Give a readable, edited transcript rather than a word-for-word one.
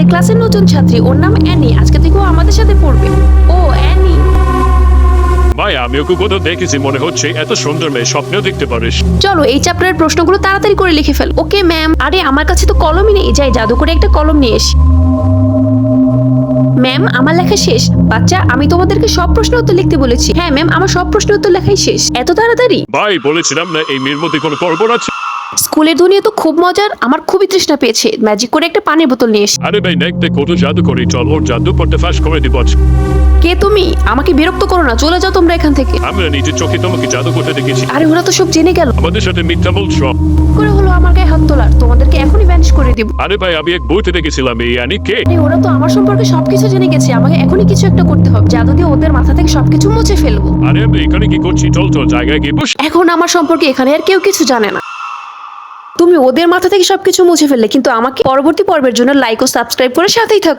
ক্লাসের নতুন ছাত্রী, ওর নাম অ্যানি। আজকে থেকেও আমাদের সাথে পড়বে। ও অ্যানি। ভাই আমি ওকে কোথাও দেখেছি মনে হচ্ছে। এত সুন্দর মেয়ে স্বপ্নেও দেখতে পারিস। চলো এই চ্যাপ্টারের প্রশ্নগুলো তাড়াতাড়ি করে লিখে ফেল। Okay ma'am. আরে আমার কাছে তো কলমই নেই, যাই জাদু করে একটা কলম নিয়ে এসি। ম্যাম আমার লেখা শেষ। বাচ্চা আমি তোমাদেরকে সব প্রশ্ন উত্তর লিখতে বলেছি। হ্যাঁ ম্যাম, আমার সব প্রশ্ন উত্তর লেখাই শেষ। এত তাড়াতাড়ি? ভাই বলেছিলাম না এই মেয়ের মধ্যে কোনো গড়বড় আছে। স্কুলের দুনিয়া তো খুব মজার। আমার খুবই তৃষ্ণা পেয়েছে, ম্যাজিক করে একটা পানির বোতল নিয়ে এসি। আরে ভাই নেক কত জাদু করি, চল ওর জাদু পড়তে ফাঁস করে দিব। কে তুমি? আমাকে বিরক্ত করো না, চলে যাও তোমরা এখান থেকে। আমরা নিজের চোখে তোমাকে জাদু করতে দেখেছি। আরে ওরা তো সব জেনে গেল। আমাদের সাথে মিথ্যা বলছো। করে হলো আমার গায়ে হাত তোলার, তোমাদেরকে এখনই ব্যানিশ করে দিব। আরে ভাই আমি এক বইতে দেখেছিলাম এই অ্যানি কে। আরে ওরা তো আমার সম্পর্কে সবকিছু জেনে গেছে, আমাকে এখনই কিছু একটা করতে হবে। জাদু দিয়ে ওদের মাথা থেকে সবকিছু মুছে ফেলবো। আরে আমি এখানে কি করছি, চল চল জায়গায় গিয়ে বস। এখন আমার সম্পর্কে এখানে আর কেউ কিছু জানে না। তুমি ওদের মাথা থেকে সবকিছু মুছে ফেললে, কিন্তু আমাকে পরবর্তী পর্বের জন্য লাইক ও সাবস্ক্রাইব করে সাথেই থাকো।